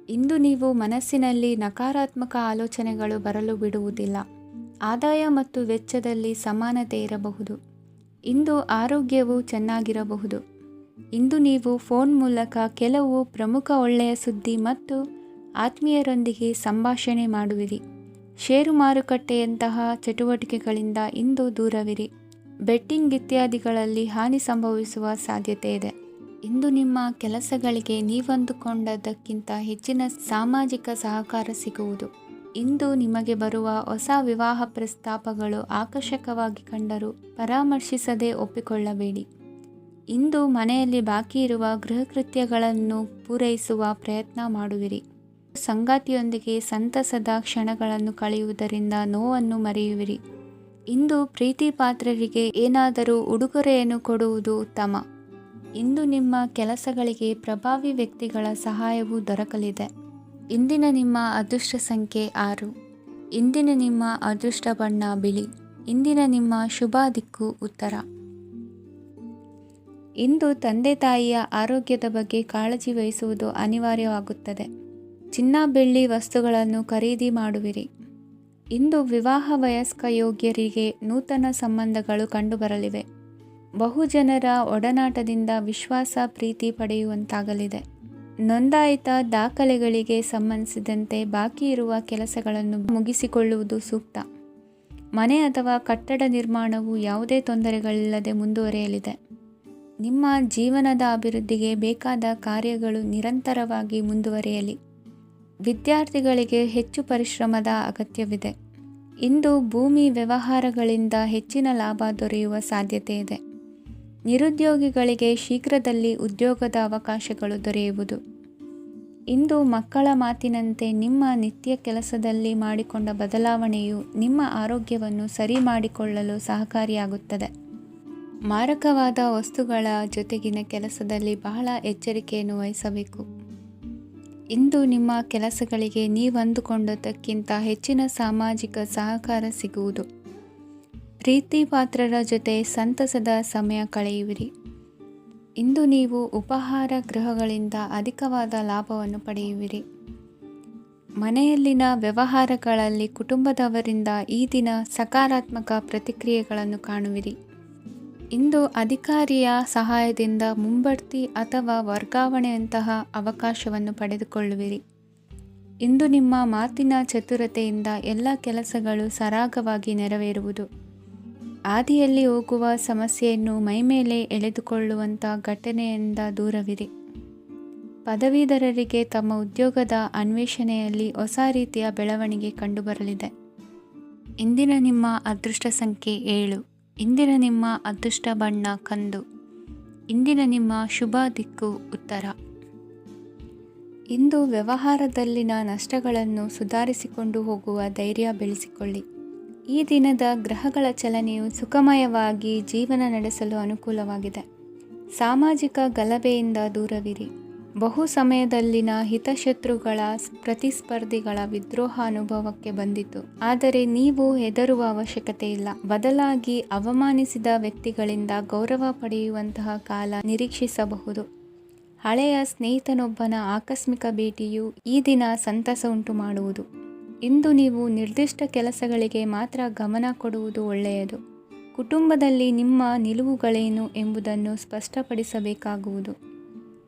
ಇಂದು ನೀವು ಮನಸ್ಸಿನಲ್ಲಿ ನಕಾರಾತ್ಮಕ ಆಲೋಚನೆಗಳು ಬರಲು ಬಿಡುವುದಿಲ್ಲ. ಆದಾಯ ಮತ್ತು ವೆಚ್ಚದಲ್ಲಿ ಸಮಾನತೆ ಇರಬಹುದು. ಇಂದು ಆರೋಗ್ಯವು ಚೆನ್ನಾಗಿರಬಹುದು. ಇಂದು ನೀವು ಫೋನ್ ಮೂಲಕ ಕೆಲವು ಪ್ರಮುಖ ಒಳ್ಳೆಯ ಸುದ್ದಿ ಮತ್ತು ಆತ್ಮೀಯರೊಂದಿಗೆ ಸಂಭಾಷಣೆ ಮಾಡುವಿರಿ. ಷೇರು ಮಾರುಕಟ್ಟೆಯಂತಹ ಚಟುವಟಿಕೆಗಳಿಂದ ಇಂದು ದೂರವಿರಿ. ಬೆಟ್ಟಿಂಗ್ ಇತ್ಯಾದಿಗಳಲ್ಲಿ ಹಾನಿ ಸಂಭವಿಸುವ ಸಾಧ್ಯತೆ ಇದೆ. ಇಂದು ನಿಮ್ಮ ಕೆಲಸಗಳಿಗೆ ನೀವಂದುಕೊಂಡದ್ದಕ್ಕಿಂತ ಹೆಚ್ಚಿನ ಸಾಮಾಜಿಕ ಸಹಕಾರ ಸಿಗುವುದು. ಇಂದು ನಿಮಗೆ ಬರುವ ಹೊಸ ವಿವಾಹ ಪ್ರಸ್ತಾಪಗಳು ಆಕರ್ಷಕವಾಗಿ ಕಂಡರೂ ಪರಾಮರ್ಶಿಸದೆ ಒಪ್ಪಿಕೊಳ್ಳಬೇಡಿ. ಇಂದು ಮನೆಯಲ್ಲಿ ಬಾಕಿ ಇರುವ ಗೃಹಕೃತ್ಯಗಳನ್ನು ಪೂರೈಸುವ ಪ್ರಯತ್ನ ಮಾಡುವಿರಿ. ಸಂಗಾತಿಯೊಂದಿಗೆ ಸಂತಸದ ಕ್ಷಣಗಳನ್ನು ಕಳೆಯುವುದರಿಂದ ನೋವನ್ನು ಮರೆಯುವಿರಿ. ಇಂದು ಪ್ರೀತಿ ಪಾತ್ರರಿಗೆ ಏನಾದರೂ ಉಡುಗೊರೆಯನ್ನು ಕೊಡುವುದು ಉತ್ತಮ. ಇಂದು ನಿಮ್ಮ ಕೆಲಸಗಳಿಗೆ ಪ್ರಭಾವಿ ವ್ಯಕ್ತಿಗಳ ಸಹಾಯವು ದೊರಕಲಿದೆ. ಇಂದಿನ ನಿಮ್ಮ ಅದೃಷ್ಟ ಸಂಖ್ಯೆ 6. ಇಂದಿನ ನಿಮ್ಮ ಅದೃಷ್ಟ ಬಣ್ಣ ಬಿಳಿ. ಇಂದಿನ ನಿಮ್ಮ ಶುಭ ದಿಕ್ಕು ಉತ್ತರ. ಇಂದು ತಂದೆ ತಾಯಿಯ ಆರೋಗ್ಯದ ಬಗ್ಗೆ ಕಾಳಜಿ ವಹಿಸುವುದು ಅನಿವಾರ್ಯವಾಗುತ್ತದೆ. ಚಿನ್ನ ಬೆಳ್ಳಿ ವಸ್ತುಗಳನ್ನು ಖರೀದಿ ಮಾಡುವಿರಿ. ಇಂದು ವಿವಾಹ ವಯಸ್ಕ ಯೋಗ್ಯರಿಗೆ ನೂತನ ಸಂಬಂಧಗಳು ಕಂಡುಬರಲಿವೆ. ಬಹುಜನರ ಒಡನಾಟದಿಂದ ವಿಶ್ವಾಸ ಪ್ರೀತಿ ಪಡೆಯುವಂತಾಗಲಿದೆ. ನೋಂದಾಯಿತ ದಾಖಲೆಗಳಿಗೆ ಸಂಬಂಧಿಸಿದಂತೆ ಬಾಕಿ ಇರುವ ಕೆಲಸಗಳನ್ನು ಮುಗಿಸಿಕೊಳ್ಳುವುದು ಸೂಕ್ತ. ಮನೆ ಅಥವಾ ಕಟ್ಟಡ ನಿರ್ಮಾಣವು ಯಾವುದೇ ತೊಂದರೆಗಳಿಲ್ಲದೆ ಮುಂದುವರಿಯಲಿದೆ. ನಿಮ್ಮ ಜೀವನದ ಅಭಿವೃದ್ಧಿಗೆ ಬೇಕಾದ ಕಾರ್ಯಗಳು ನಿರಂತರವಾಗಿ ಮುಂದುವರಿಯಲಿ. ವಿದ್ಯಾರ್ಥಿಗಳಿಗೆ ಹೆಚ್ಚು ಪರಿಶ್ರಮದ ಅಗತ್ಯವಿದೆ. ಇಂದು ಭೂಮಿ ವ್ಯವಹಾರಗಳಿಂದ ಹೆಚ್ಚಿನ ಲಾಭ ದೊರೆಯುವ ಸಾಧ್ಯತೆ ಇದೆ. ನಿರುದ್ಯೋಗಿಗಳಿಗೆ ಶೀಘ್ರದಲ್ಲಿ ಉದ್ಯೋಗದ ಅವಕಾಶಗಳು ದೊರೆಯುವುದು. ಇಂದು ಮಕ್ಕಳ ಮಾತಿನಂತೆ ನಿಮ್ಮ ನಿತ್ಯ ಕೆಲಸದಲ್ಲಿ ಮಾಡಿಕೊಂಡ ಬದಲಾವಣೆಯು ನಿಮ್ಮ ಆರೋಗ್ಯವನ್ನು ಸರಿ ಮಾಡಿಕೊಳ್ಳಲು ಸಹಕಾರಿಯಾಗುತ್ತದೆ. ಮಾರಕವಾದ ವಸ್ತುಗಳ ಜೊತೆಗಿನ ಕೆಲಸದಲ್ಲಿ ಬಹಳ ಎಚ್ಚರಿಕೆಯನ್ನು ವಹಿಸಬೇಕು. ಇಂದು ನಿಮ್ಮ ಕೆಲಸಗಳಿಗೆ ನೀವಂದುಕೊಂಡದ್ದಕ್ಕಿಂತ ಹೆಚ್ಚಿನ ಸಾಮಾಜಿಕ ಸಹಕಾರ ಸಿಗುವುದು. ಪ್ರೀತಿ ಪಾತ್ರರ ಜೊತೆ ಸಂತಸದ ಸಮಯ ಕಳೆಯುವಿರಿ. ಇಂದು ನೀವು ಉಪಹಾರ ಗೃಹಗಳಿಂದ ಅಧಿಕವಾದ ಲಾಭವನ್ನು ಪಡೆಯುವಿರಿ. ಮನೆಯಲ್ಲಿನ ವ್ಯವಹಾರಗಳಲ್ಲಿ ಕುಟುಂಬದವರಿಂದ ಈ ದಿನ ಸಕಾರಾತ್ಮಕ ಪ್ರತಿಕ್ರಿಯೆಗಳನ್ನು ಕಾಣುವಿರಿ. ಇಂದು ಅಧಿಕಾರಿಯ ಸಹಾಯದಿಂದ ಮುಂಬಡ್ತಿ ಅಥವಾ ವರ್ಗಾವಣೆಯಂತಹ ಅವಕಾಶವನ್ನು ಪಡೆದುಕೊಳ್ಳುವಿರಿ. ಇಂದು ನಿಮ್ಮ ಮಾತಿನ ಚತುರತೆಯಿಂದ ಎಲ್ಲ ಕೆಲಸಗಳು ಸರಾಗವಾಗಿ ನೆರವೇರುವುದು. ಹಾದಿಯಲ್ಲಿ ಹೋಗುವ ಸಮಸ್ಯೆಯನ್ನು ಮೈಮೇಲೆ ಎಳೆದುಕೊಳ್ಳುವಂಥ ಘಟನೆಯಿಂದ ದೂರವಿರಿ. ಪದವೀಧರರಿಗೆ ತಮ್ಮ ಉದ್ಯೋಗದ ಅನ್ವೇಷಣೆಯಲ್ಲಿ ಹೊಸ ರೀತಿಯ ಬೆಳವಣಿಗೆ ಕಂಡುಬರಲಿದೆ. ಇಂದಿನ ನಿಮ್ಮ ಅದೃಷ್ಟ ಸಂಖ್ಯೆ 7. ಇಂದಿನ ನಿಮ್ಮ ಅದೃಷ್ಟ ಬಣ್ಣ ಕಂದು. ಇಂದಿನ ನಿಮ್ಮ ಶುಭ ದಿಕ್ಕು ಉತ್ತರ. ಇಂದು ವ್ಯವಹಾರದಲ್ಲಿನ ನಷ್ಟಗಳನ್ನು ಸುಧಾರಿಸಿಕೊಂಡು ಹೋಗುವ ಧೈರ್ಯ ಬೆಳೆಸಿಕೊಳ್ಳಿ. ಈ ದಿನದ ಗ್ರಹಗಳ ಚಲನೆಯು ಸುಖಮಯವಾಗಿ ಜೀವನ ನಡೆಸಲು ಅನುಕೂಲವಾಗಿದೆ. ಸಾಮಾಜಿಕ ಗಲಭೆಯಿಂದ ದೂರವಿರಿ. ಬಹು ಸಮಯದಲ್ಲಿನ ಹಿತಶತ್ರುಗಳ ಪ್ರತಿಸ್ಪರ್ಧಿಗಳ ವಿದ್ರೋಹ ಅನುಭವಕ್ಕೆ ಬಂದಿತು. ಆದರೆ ನೀವು ಹೆದರುವ ಅವಶ್ಯಕತೆ ಇಲ್ಲ. ಬದಲಾಗಿ ಅವಮಾನಿಸಿದ ವ್ಯಕ್ತಿಗಳಿಂದ ಗೌರವ ಪಡೆಯುವಂತಹ ಕಾಲ ನಿರೀಕ್ಷಿಸಬಹುದು. ಹಳೆಯ ಸ್ನೇಹಿತನೊಬ್ಬನ ಆಕಸ್ಮಿಕ ಭೇಟಿಯು ಈ ದಿನ ಸಂತಸ ಉಂಟು ಮಾಡುವುದು. ಇಂದು ನೀವು ನಿರ್ದಿಷ್ಟ ಕೆಲಸಗಳಿಗೆ ಮಾತ್ರ ಗಮನ ಕೊಡುವುದು ಒಳ್ಳೆಯದು. ಕುಟುಂಬದಲ್ಲಿ ನಿಮ್ಮ ನಿಲುವುಗಳೇನು ಎಂಬುದನ್ನು ಸ್ಪಷ್ಟಪಡಿಸಬೇಕಾಗುವುದು.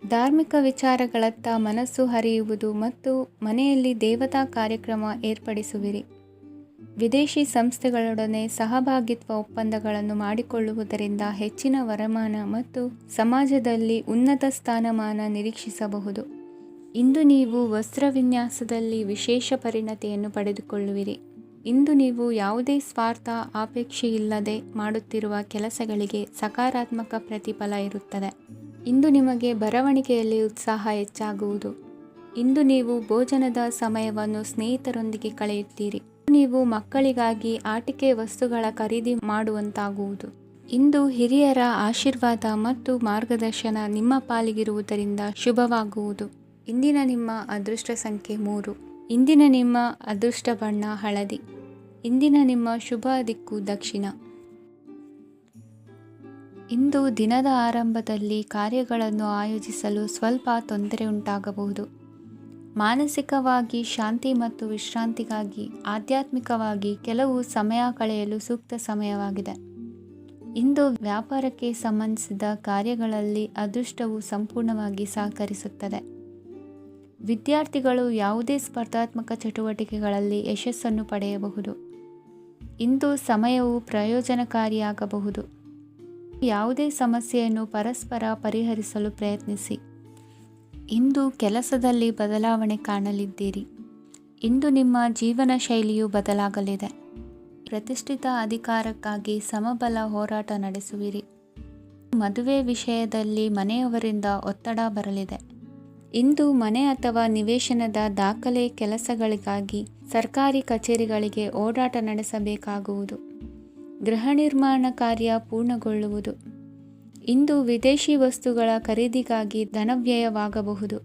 ಧಾರ್ಮಿಕ ವಿಚಾರಗಳತ್ತ ಮನಸ್ಸು ಹರಿಯುವುದು ಮತ್ತು ಮನೆಯಲ್ಲಿ ದೇವತಾ ಕಾರ್ಯಕ್ರಮ ಏರ್ಪಡಿಸುವಿರಿ. ವಿದೇಶಿ ಸಂಸ್ಥೆಗಳೊಡನೆ ಸಹಭಾಗಿತ್ವ ಒಪ್ಪಂದಗಳನ್ನು ಮಾಡಿಕೊಳ್ಳುವುದರಿಂದ ಹೆಚ್ಚಿನ ವರಮಾನ ಮತ್ತು ಸಮಾಜದಲ್ಲಿ ಉನ್ನತ ಸ್ಥಾನಮಾನ ನಿರೀಕ್ಷಿಸಬಹುದು. ಇಂದು ನೀವು ವಸ್ತ್ರವಿನ್ಯಾಸದಲ್ಲಿ ವಿಶೇಷ ಪರಿಣತಿಯನ್ನು ಪಡೆದುಕೊಳ್ಳುವಿರಿ. ಇಂದು ನೀವು ಯಾವುದೇ ಸ್ವಾರ್ಥ ಅಪೇಕ್ಷೆಯಿಲ್ಲದೆ ಮಾಡುತ್ತಿರುವ ಕೆಲಸಗಳಿಗೆ ಸಕಾರಾತ್ಮಕ ಪ್ರತಿಫಲ ಇರುತ್ತದೆ. ಇಂದು ನಿಮಗೆ ಬರವಣಿಗೆಯಲ್ಲಿ ಉತ್ಸಾಹ ಹೆಚ್ಚಾಗುವುದು. ಇಂದು ನೀವು ಭೋಜನದ ಸಮಯವನ್ನು ಸ್ನೇಹಿತರೊಂದಿಗೆ ಕಳೆಯುತ್ತೀರಿ. ನೀವು ಮಕ್ಕಳಿಗಾಗಿ ಆಟಿಕೆ ವಸ್ತುಗಳ ಖರೀದಿ ಮಾಡುವಂತಾಗುವುದು. ಇಂದು ಹಿರಿಯರ ಆಶೀರ್ವಾದ ಮತ್ತು ಮಾರ್ಗದರ್ಶನ ನಿಮ್ಮ ಪಾಲಿಗಿರುವುದರಿಂದ ಶುಭವಾಗುವುದು. ಇಂದಿನ ನಿಮ್ಮ ಅದೃಷ್ಟ ಸಂಖ್ಯೆ 3. ಇಂದಿನ ನಿಮ್ಮ ಅದೃಷ್ಟ ಬಣ್ಣ ಹಳದಿ. ಇಂದಿನ ನಿಮ್ಮ ಶುಭ ದಿಕ್ಕು ದಕ್ಷಿಣ. ಇಂದು ದಿನದ ಆರಂಭದಲ್ಲಿ ಕಾರ್ಯಗಳನ್ನು ಆಯೋಜಿಸಲು ಸ್ವಲ್ಪ ತೊಂದರೆ ಉಂಟಾಗಬಹುದು. ಮಾನಸಿಕವಾಗಿ ಶಾಂತಿ ಮತ್ತು ವಿಶ್ರಾಂತಿಗಾಗಿ ಆಧ್ಯಾತ್ಮಿಕವಾಗಿ ಕೆಲವು ಸಮಯ ಕಳೆಯಲು ಸೂಕ್ತ ಸಮಯವಾಗಿದೆ. ಇಂದು ವ್ಯಾಪಾರಕ್ಕೆ ಸಂಬಂಧಿಸಿದ ಕಾರ್ಯಗಳಲ್ಲಿ ಅದೃಷ್ಟವು ಸಂಪೂರ್ಣವಾಗಿ ಸಹಕರಿಸುತ್ತದೆ. ವಿದ್ಯಾರ್ಥಿಗಳು ಯಾವುದೇ ಸ್ಪರ್ಧಾತ್ಮಕ ಚಟುವಟಿಕೆಗಳಲ್ಲಿ ಯಶಸ್ಸನ್ನು ಪಡೆಯಬಹುದು. ಇಂದು ಸಮಯವು ಪ್ರಯೋಜನಕಾರಿಯಾಗಬಹುದು. ಯಾವುದೇ ಸಮಸ್ಯೆಯನ್ನು ಪರಸ್ಪರ ಪರಿಹರಿಸಲು ಪ್ರಯತ್ನಿಸಿ. ಇಂದು ಕೆಲಸದಲ್ಲಿ ಬದಲಾವಣೆ ಕಾಣಲಿದ್ದೀರಿ. ಇಂದು ನಿಮ್ಮ ಜೀವನ ಶೈಲಿಯು ಬದಲಾಗಲಿದೆ. ಪ್ರತಿಷ್ಠಿತ ಅಧಿಕಾರಕ್ಕಾಗಿ ಸಮಬಲ ಹೋರಾಟ ನಡೆಸುವಿರಿ. ಮದುವೆ ವಿಷಯದಲ್ಲಿ ಮನೆಯವರಿಂದ ಒತ್ತಡ ಬರಲಿದೆ. ಇಂದು ಮನೆ ಅಥವಾ ನಿವೇಶನದ ದಾಖಲೆ ಕೆಲಸಗಳಿಗಾಗಿ ಸರ್ಕಾರಿ ಕಚೇರಿಗಳಿಗೆ ಓಡಾಟ ನಡೆಸಬೇಕಾಗುವುದು. ಗೃಹ ನಿರ್ಮಾಣ ಕಾರ್ಯ ಪೂರ್ಣಗೊಳ್ಳುವುದು. ಇಂದು ವಿದೇಶಿ ವಸ್ತುಗಳ ಖರೀದಿಗಾಗಿ ಧನವ್ಯಯವಾಗಬಹುದು.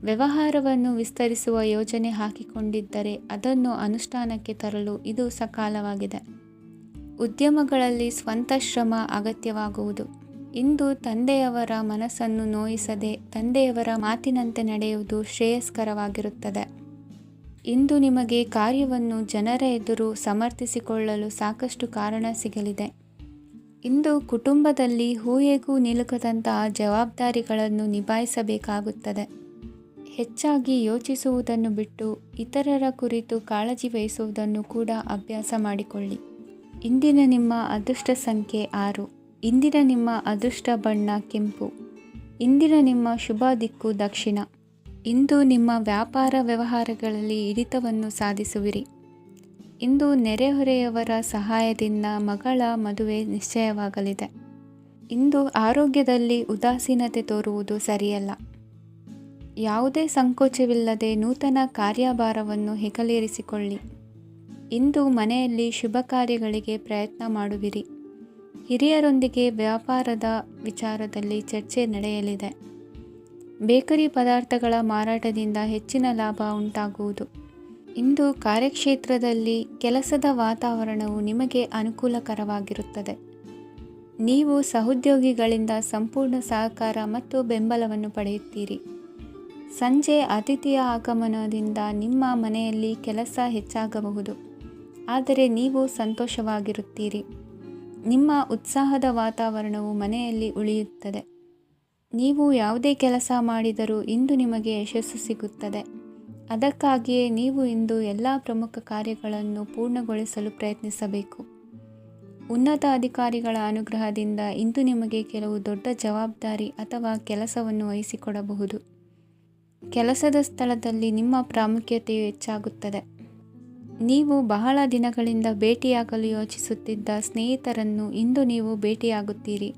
ವ್ಯವಹಾರವನ್ನು ವಿಸ್ತರಿಸುವ ಯೋಜನೆ ಹಾಕಿಕೊಂಡಿದ್ದರೆ ಅದನ್ನು ಅನುಷ್ಠಾನಕ್ಕೆ ತರಲು ಇದು ಸಕಾಲವಾಗಿದೆ. ಉದ್ಯಮಗಳಲ್ಲಿ ಸ್ವಂತ ಶ್ರಮ ಅಗತ್ಯವಾಗುವುದು. ಇಂದು ತಂದೆಯವರ ಮನಸ್ಸನ್ನು ನೋಯಿಸದೆ ತಂದೆಯವರ ಮಾತಿನಂತೆ ನಡೆಯುವುದು ಶ್ರೇಯಸ್ಕರವಾಗಿರುತ್ತದೆ. ಇಂದು ನಿಮಗೆ ಕಾರ್ಯವನ್ನು ಜನರ ಎದುರು ಸಮರ್ಥಿಸಿಕೊಳ್ಳಲು ಸಾಕಷ್ಟು ಕಾರಣ ಸಿಗಲಿದೆ. ಇಂದು ಕುಟುಂಬದಲ್ಲಿ ಹೂಯೆಗೂ ನಿಲುಕದಂತಹ ಜವಾಬ್ದಾರಿಗಳನ್ನು ನಿಭಾಯಿಸಬೇಕಾಗುತ್ತದೆ. ಹೆಚ್ಚಾಗಿ ಯೋಚಿಸುವುದನ್ನು ಬಿಟ್ಟು ಇತರರ ಕುರಿತು ಕಾಳಜಿ ವಹಿಸುವುದನ್ನು ಕೂಡ ಅಭ್ಯಾಸ ಮಾಡಿಕೊಳ್ಳಿ. ಇಂದಿನ ನಿಮ್ಮ ಅದೃಷ್ಟ ಸಂಖ್ಯೆ 6. ಇಂದಿನ ನಿಮ್ಮ ಅದೃಷ್ಟ ಬಣ್ಣ ಕೆಂಪು. ಇಂದಿನ ನಿಮ್ಮ ಶುಭ ದಿಕ್ಕು ದಕ್ಷಿಣ. ಇಂದು ನಿಮ್ಮ ವ್ಯಾಪಾರ ವ್ಯವಹಾರಗಳಲ್ಲಿ ಹಿಡಿತವನ್ನು ಸಾಧಿಸುವಿರಿ. ಇಂದು ನೆರೆಹೊರೆಯವರ ಸಹಾಯದಿಂದ ಮಗಳ ಮದುವೆ ನಿಶ್ಚಯವಾಗಲಿದೆ. ಇಂದು ಆರೋಗ್ಯದಲ್ಲಿ ಉದಾಸೀನತೆ ತೋರುವುದು ಸರಿಯಲ್ಲ. ಯಾವುದೇ ಸಂಕೋಚವಿಲ್ಲದೆ ನೂತನ ಕಾರ್ಯಭಾರವನ್ನು ಹೆಗಲೇರಿಸಿಕೊಳ್ಳಿ. ಇಂದು ಮನೆಯಲ್ಲಿ ಶುಭ ಕಾರ್ಯಗಳಿಗೆ ಪ್ರಯತ್ನ ಮಾಡುವಿರಿ. ಹಿರಿಯರೊಂದಿಗೆ ವ್ಯಾಪಾರದ ವಿಚಾರದಲ್ಲಿ ಚರ್ಚೆ ನಡೆಯಲಿದೆ. ಬೇಕರಿ ಪದಾರ್ಥಗಳ ಮಾರಾಟದಿಂದ ಹೆಚ್ಚಿನ ಲಾಭ ಉಂಟಾಗುವುದು. ಇಂದು ಕಾರ್ಯಕ್ಷೇತ್ರದಲ್ಲಿ ಕೆಲಸದ ವಾತಾವರಣವು ನಿಮಗೆ ಅನುಕೂಲಕರವಾಗಿರುತ್ತದೆ. ನೀವು ಸಹೋದ್ಯೋಗಿಗಳಿಂದ ಸಂಪೂರ್ಣ ಸಹಕಾರ ಮತ್ತು ಬೆಂಬಲವನ್ನು ಪಡೆಯುತ್ತೀರಿ. ಸಂಜೆ ಅತಿಥಿಯ ಆಗಮನದಿಂದ ನಿಮ್ಮ ಮನೆಯಲ್ಲಿ ಕೆಲಸ ಹೆಚ್ಚಾಗಬಹುದು, ಆದರೆ ನೀವು ಸಂತೋಷವಾಗಿರುತ್ತೀರಿ. ನಿಮ್ಮ ಉತ್ಸಾಹದ ವಾತಾವರಣವು ಮನೆಯಲ್ಲಿ ಉಳಿಯುತ್ತದೆ. ನೀವು ಯಾವುದೇ ಕೆಲಸ ಮಾಡಿದರೂ ಇಂದು ನಿಮಗೆ ಯಶಸ್ಸು ಸಿಗುತ್ತದೆ. ಅದಕ್ಕಾಗಿಯೇ ನೀವು ಇಂದು ಎಲ್ಲ ಪ್ರಮುಖ ಕಾರ್ಯಗಳನ್ನು ಪೂರ್ಣಗೊಳಿಸಲು ಪ್ರಯತ್ನಿಸಬೇಕು. ಉನ್ನತ ಅಧಿಕಾರಿಗಳ ಅನುಗ್ರಹದಿಂದ ಇಂದು ನಿಮಗೆ ಕೆಲವು ದೊಡ್ಡ ಜವಾಬ್ದಾರಿ ಅಥವಾ ಕೆಲಸವನ್ನು ವಹಿಸಿಕೊಡಬಹುದು. ಕೆಲಸದ ಸ್ಥಳದಲ್ಲಿ ನಿಮ್ಮ ಪ್ರಾಮುಖ್ಯತೆಯು ಹೆಚ್ಚಾಗುತ್ತದೆ. ನೀವು ಬಹಳ ದಿನಗಳಿಂದ ಭೇಟಿಯಾಗಲು ಯೋಚಿಸುತ್ತಿದ್ದ ಸ್ನೇಹಿತರನ್ನು ಇಂದು ನೀವು ಭೇಟಿಯಾಗುತ್ತೀರಿ.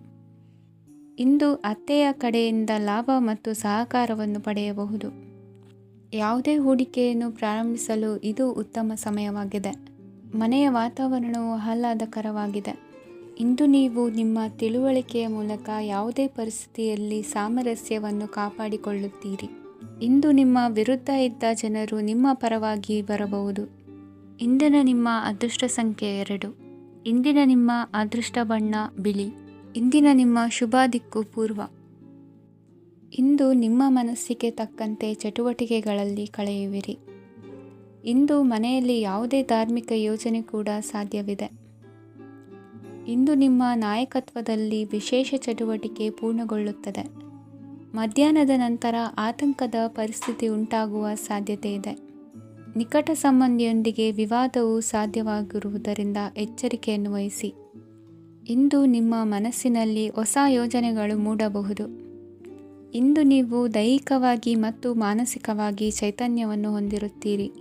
ಇಂದು ಅತ್ತೆಯ ಕಡೆಯಿಂದ ಲಾಭ ಮತ್ತು ಸಹಕಾರವನ್ನು ಪಡೆಯಬಹುದು. ಯಾವುದೇ ಹೂಡಿಕೆಯನ್ನು ಪ್ರಾರಂಭಿಸಲು ಇದು ಉತ್ತಮ ಸಮಯವಾಗಿದೆ. ಮನೆಯ ವಾತಾವರಣವು ಆಹ್ಲಾದಕರವಾಗಿದೆ. ಇಂದು ನೀವು ನಿಮ್ಮ ತಿಳುವಳಿಕೆಯ ಮೂಲಕ ಯಾವುದೇ ಪರಿಸ್ಥಿತಿಯಲ್ಲಿ ಸಾಮರಸ್ಯವನ್ನು ಕಾಪಾಡಿಕೊಳ್ಳುತ್ತೀರಿ. ಇಂದು ನಿಮ್ಮ ವಿರುದ್ಧ ಇದ್ದ ಜನರು ನಿಮ್ಮ ಪರವಾಗಿ ಬರಬಹುದು. ಇಂದಿನ ನಿಮ್ಮ ಅದೃಷ್ಟ ಸಂಖ್ಯೆ 2. ಇಂದಿನ ನಿಮ್ಮ ಅದೃಷ್ಟ ಬಣ್ಣ ಬಿಳಿ. ಇಂದಿನ ನಿಮ್ಮ ಶುಭ ದಿಕ್ಕು ಪೂರ್ವ. ಇಂದು ನಿಮ್ಮ ಮನಸ್ಸಿಗೆ ತಕ್ಕಂತೆ ಚಟುವಟಿಕೆಗಳಲ್ಲಿ ಕಳೆಯುವಿರಿ. ಇಂದು ಮನೆಯಲ್ಲಿ ಯಾವುದೇ ಧಾರ್ಮಿಕ ಯೋಜನೆ ಕೂಡ ಸಾಧ್ಯವಿದೆ. ಇಂದು ನಿಮ್ಮ ನಾಯಕತ್ವದಲ್ಲಿ ವಿಶೇಷ ಚಟುವಟಿಕೆ ಪೂರ್ಣಗೊಳ್ಳುತ್ತದೆ. ಮಧ್ಯಾಹ್ನದ ನಂತರ ಆತಂಕದ ಪರಿಸ್ಥಿತಿ ಉಂಟಾಗುವ ಸಾಧ್ಯತೆ ಇದೆ. ನಿಕಟ ಸಂಬಂಧಿಯೊಂದಿಗೆ ವಿವಾದವು ಸಾಧ್ಯವಾಗಿರುವುದರಿಂದ ಎಚ್ಚರಿಕೆಯನ್ನು ವಹಿಸಿ. ಇಂದು ನಿಮ್ಮ ಮನಸ್ಸಿನಲ್ಲಿ ಹೊಸ ಯೋಜನೆಗಳು ಮೂಡಬಹುದು. ಇಂದು ನೀವು ದೈಹಿಕವಾಗಿ ಮತ್ತು ಮಾನಸಿಕವಾಗಿ ಚೈತನ್ಯವನ್ನು ಹೊಂದಿರುತ್ತೀರಿ.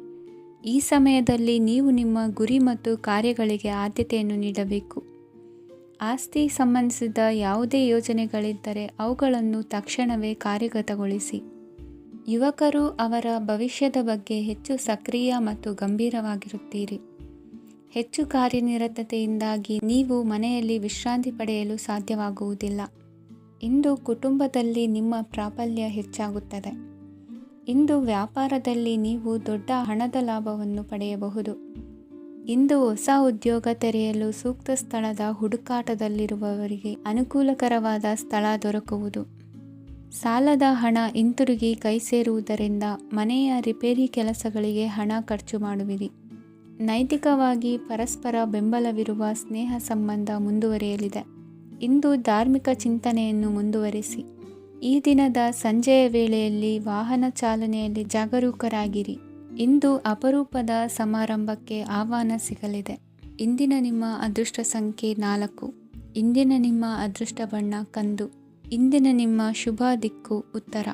ಈ ಸಮಯದಲ್ಲಿ ನೀವು ನಿಮ್ಮ ಗುರಿ ಮತ್ತು ಕಾರ್ಯಗಳಿಗೆ ಆದ್ಯತೆಯನ್ನು ನೀಡಬೇಕು. ಆಸ್ತಿ ಸಂಬಂಧಿಸಿದ ಯಾವುದೇ ಯೋಜನೆಗಳಿದ್ದರೆ ಅವುಗಳನ್ನು ತಕ್ಷಣವೇ ಕಾರ್ಯಗತಗೊಳಿಸಿ. ಯುವಕರು ಅವರ ಭವಿಷ್ಯದ ಬಗ್ಗೆ ಹೆಚ್ಚು ಸಕ್ರಿಯ ಮತ್ತು ಗಂಭೀರವಾಗಿರುತ್ತೀರಿ. ಹೆಚ್ಚು ಕಾರ್ಯನಿರತತೆಯಿಂದಾಗಿ ನೀವು ಮನೆಯಲ್ಲಿ ವಿಶ್ರಾಂತಿ ಪಡೆಯಲು ಸಾಧ್ಯವಾಗುವುದಿಲ್ಲ. ಇಂದು ಕುಟುಂಬದಲ್ಲಿ ನಿಮ್ಮ ಪ್ರಾಬಲ್ಯ ಹೆಚ್ಚಾಗುತ್ತದೆ. ಇಂದು ವ್ಯಾಪಾರದಲ್ಲಿ ನೀವು ದೊಡ್ಡ ಹಣದ ಲಾಭವನ್ನು ಪಡೆಯಬಹುದು. ಇಂದು ಹೊಸ ಉದ್ಯೋಗ ತೆರೆಯಲು ಸೂಕ್ತ ಸ್ಥಳದ ಹುಡುಕಾಟದಲ್ಲಿರುವವರಿಗೆ ಅನುಕೂಲಕರವಾದ ಸ್ಥಳ ದೊರಕುವುದು. ಸಾಲದ ಹಣ ಹಿಂತಿರುಗಿ ಕೈ ಸೇರುವುದರಿಂದ ಮನೆಯ ರಿಪೇರಿ ಕೆಲಸಗಳಿಗೆ ಹಣ ಖರ್ಚು ಮಾಡುವಿರಿ. ನೈತಿಕವಾಗಿ ಪರಸ್ಪರ ಬೆಂಬಲವಿರುವ ಸ್ನೇಹ ಸಂಬಂಧ ಮುಂದುವರಿಯಲಿದೆ. ಇಂದು ಧಾರ್ಮಿಕ ಚಿಂತನೆಯನ್ನು ಮುಂದುವರಿಸಿ. ಈ ದಿನದ ಸಂಜೆಯ ವೇಳೆಯಲ್ಲಿ ವಾಹನ ಚಾಲನೆಯಲ್ಲಿ ಜಾಗರೂಕರಾಗಿರಿ. ಇಂದು ಅಪರೂಪದ ಸಮಾರಂಭಕ್ಕೆ ಆಹ್ವಾನ ಸಿಗಲಿದೆ. ಇಂದಿನ ನಿಮ್ಮ ಅದೃಷ್ಟ ಸಂಖ್ಯೆ 4. ಇಂದಿನ ನಿಮ್ಮ ಅದೃಷ್ಟ ಬಣ್ಣ ಕಂದು. ಇಂದಿನ ನಿಮ್ಮ ಶುಭ ದಿಕ್ಕು ಉತ್ತರ.